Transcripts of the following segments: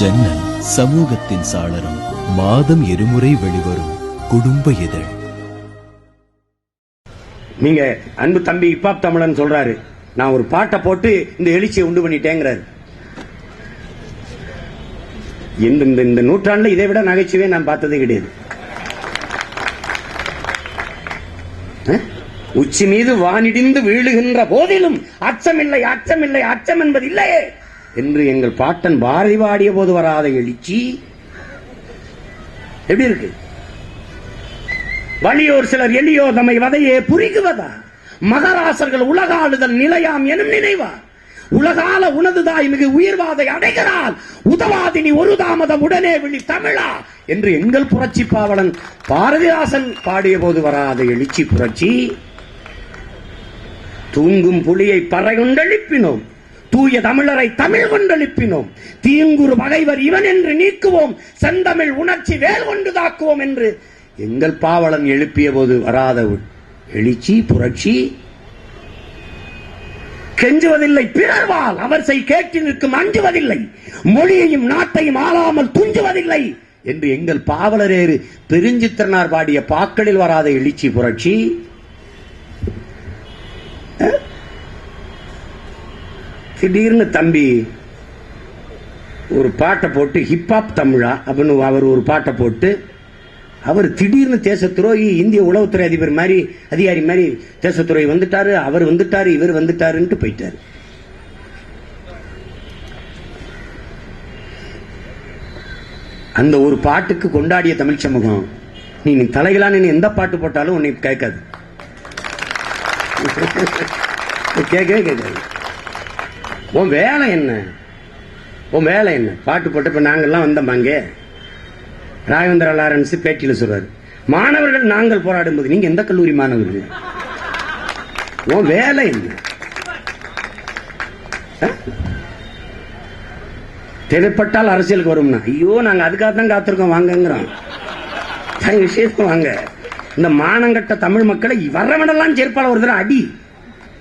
ஜன்னல் சமூகத்தின் சாளரம். மாதம் இருமுறை வெளிவரும் குடும்ப இதழ். நீங்க அன்பு தம்பி இப்பாப் தமிழன் சொல்றாரு, நான் ஒரு பாட்டை போட்டு இந்த எழுச்சியை உண்டு பண்ணிட்டேங்கிறாரு. இந்த நூற்றாண்டுல இதை விட நகைச்சுவை நான் பார்த்ததே கிடையாது. உச்சி மீது வானிடிந்து வீழுகின்ற போதிலும் அச்சமில்லை, அச்சமில்லை, அச்சம் என்பது இல்லையே என்று எங்கள் பாட்டன் பாரதி பாடிய போது வராத எழுச்சி எப்படி இருக்கு? வலியோர் சிலர் எளியோ தம்மை வதையே புரிகுவதா? மகராசர்கள் உலகாளுதல் நிலையாம் எனும் நினைவா? உலகால உனதுதாய் மிகு உயிர்வாதை அடைகிறாள் உதவாதினி ஒரு தாமதம் உடனே விழி தமிழா என்று எங்கள் புரட்சி பாவலன் பாரதிதாசன் பாடிய போது வராத எழுச்சி புரட்சி. தூங்கும் புலியை பறை கொண்டெழுப்பினோம், தூய தமிழரை தமிழ் கொண்டெழுப்பினோம், தீங்குறு பகைவர் இவன் என்று நீக்குவோம், செந்தமிழ் உணர்ச்சி வேல் கொண்டு தாக்குவோம் என்று எங்கள் பாவலன் எழுப்பிய போது வராத எழுச்சி புரட்சி. கெஞ்சுவதில்லை பிறர்வால் அவர் செய் கேட்டு நிற்கும், அஞ்சுவதில்லை மொழியையும் நாட்டையும் ஆளாமல் துஞ்சுவதில்லை என்று எங்கள் பாவலரேறு பெருஞ்சித்திரனார் பாடிய பாக்களில் வராத எழுச்சி புரட்சி. திடீர்னு தம்பி ஒரு பாட்டை போட்டு ஹிப்ஹாப் தமிழா அப்படின்னு அவர் ஒரு பாட்டை போட்டு அவர் திடீர்னு தேச துரோகி, இந்திய உளவுத்துறை அதிபர் மாதிரி அதிகாரி மாதிரி தேசத்துறை வந்துட்டாரு, அவர் வந்துட்டாரு, இவர் வந்துட்டாருன்ட்டு போயிட்டாரு. அந்த ஒரு பாட்டுக்கு கொண்டாடிய தமிழ் சமூகம் நீ தலைகளான்னு எந்த பாட்டு போட்டாலும் உன்னை கேட்காது, கேட்கவே கேட்காது. உன் வேலை என்ன? உன் வேலை என்ன? பாட்டு போட்டப்ப நாங்கெல்லாம் வந்தோம்பாங்க. ராகவேந்திர லாரன்ஸ் பேட்டியில் சொல்றாரு, மாணவர்கள் நாங்கள் போராடும் போது நீங்க எந்த கல்லூரி மாணவர்கள்? உன் வேலை என்ன? தேவைப்பட்டால் அரசியலுக்கு வரும்னா, ஐயோ நாங்க அதுக்காக தான் காத்திருக்கோம் வாங்கிறோம். விஷயத்துக்கு வாங்க. இந்த மானங்கட்ட தமிழ் மக்களை வர்றவனெல்லாம் செருப்பால ஒரு தடவை அடி,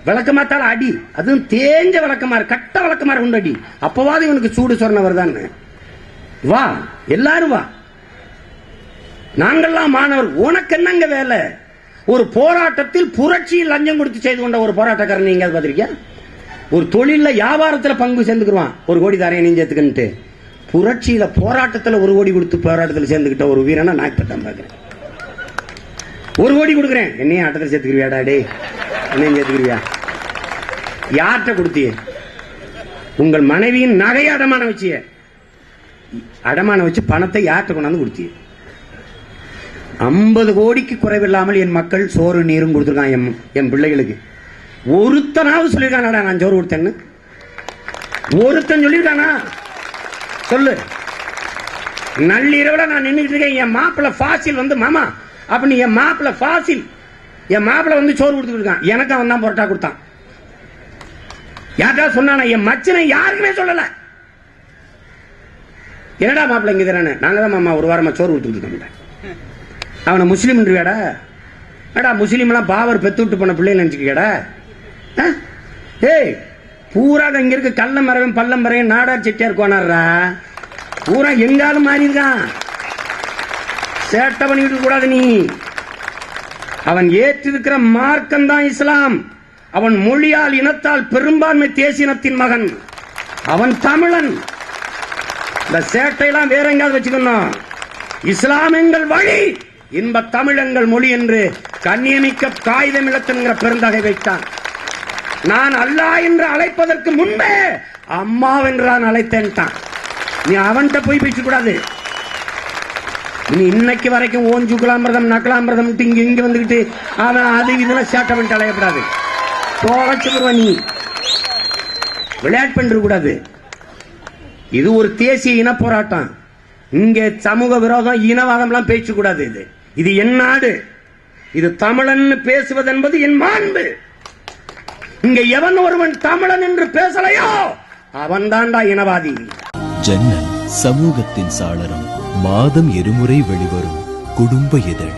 விளக்கமாத்தால அடி, அதுவும் தேஞ்ச விளக்கமாறு கட்ட விளக்கமாறு உண்டு அடி. அப்பவாது இவனுக்கு சூடு சொன்ன வருதான். வா எல்லாரும் வா, நாங்கள்லாம் மாணவர். உனக்கு என்னங்க வேலை? ஒரு போராட்டத்தில் புரட்சியில் லஞ்சம் கொடுத்து செய்து கொண்ட ஒரு போராட்டக்காரன் நீங்க பாத்திருக்கியா? ஒரு தொழில வியாபாரத்தில் பங்கு சேர்ந்துக்குவான், 1 கோடி தரையை நீ சேர்த்துக்கிட்டு. புரட்சியில போராட்டத்தில் 1 கோடி கொடுத்து போராட்டத்தில் சேர்ந்துக்கிட்ட ஒரு வீரனா நான் இப்பதான் பாக்குறேன். 1 கோடி கொடுக்குறேன், என்னையும் ஆட்டத்தில் சேர்த்துக்கிறியாடா? டே என்னையும் சேர்த்துக்கிறியா? யார்கிட்ட கொடுத்திய? உங்கள் மனைவியின் நகையை அடமான வச்சிய, அடமான வச்சு பணத்தை யார்கிட்ட கொண்டாந்து கொடுத்திய? 50 கோடிக்கு குறைவில்லாமல் என் மக்கள் சோறு நீரும் கொடுத்துருக்கான் என் பிள்ளைகளுக்கு. ஒருத்தனாவது சொல்லியிருக்கானா நான் சோறு கொடுத்தேன்னு? ஒருத்தன் சொல்லியிருக்கானா? சொல்லு. நள்ளிரவுல நான் நின்றுட்டு இருக்கேன், என் மாப்பிள்ள ஃபாசில் வந்து மாமா அப்படின்னு என் மாப்பிள்ள ஃபாசில் என் மாப்பிள்ள வந்து சோறு கொடுத்துட்டு இருக்கான். எனக்கு அவன் தான் பொரோட்டா கொடுத்தான். யாருக்கா சொன்னானா? என் மச்சனை யாருக்குமே சொல்லல. என்னடா மாப்பிள்ள இங்க தரானே? நாங்க தான் மாமா ஒரு வாரமா சோறு கொடுத்துட்டு இருக்கோம். அவனை முஸ்லீம் வேடா? ஏடா முஸ்லீம் எல்லாம் பாவர் பெத்து விட்டு போன பிள்ளைங்க நினைச்சுக்கடா? ஏய் பூரா இங்க இருக்க கள்ள மரவன் பள்ளம் மறையும் நாடார் செட்டியார் கோனாரா பூரா எங்காலும் மாறி இருக்கான். சேட்டை பண்ணிட்டு கூடாது நீ. அவன் ஏற்றிருக்கிற மார்க்கம் தான் இஸ்லாம். அவன் மொழியால் இனத்தால் பெரும்பான்மை தேசியத்தின் மகன். அவன் தமிழன். இந்த சேட்டையெல்லாம் வேற எங்காவது வச்சுக்கணும். இஸ்லாம் எங்கள் வழி, இன்ப தமிழங்கள் மொழி என்று கண்ணியமிக்க காகிதம் இழத்துங்கிற பெருந்தகை வைத்தான். நான் அல்லாஹ் என்று அழைப்பதற்கு முன்பே அம்மாவென்று நான் அழைத்தேன். நீ அவன்கிட்ட போய் பேச கூடாது. நீ இன்னைக்கு வரைக்கும் ஓஞ்சுக்குலாமிரதம் நக்கலாமிரதம் இங்க வந்துகிட்டு அவன் அது இதெல்லாம் சேட்டை பண்ணிட்டு அலையப்படாது. தோழச்சுருவ நீ விளையாட்டு பண்ணிட கூடாது. இது ஒரு தேசிய இன போராட்டம். இங்கே சமூக விரோதம் இனவாதம் எல்லாம் பேசக்கூடாது. இது என் நாடு. இது தமிழன் பேசுவது என்பது என் மாண்பு. இங்க எவன் ஒருவன் தமிழன் என்று பேசலையோ அவன் தான்டா இனவாதி. ஜன்னல் சமூகத்தின் சாளரம். மாதம் இருமுறை வெளிவரும் குடும்ப இதழ்.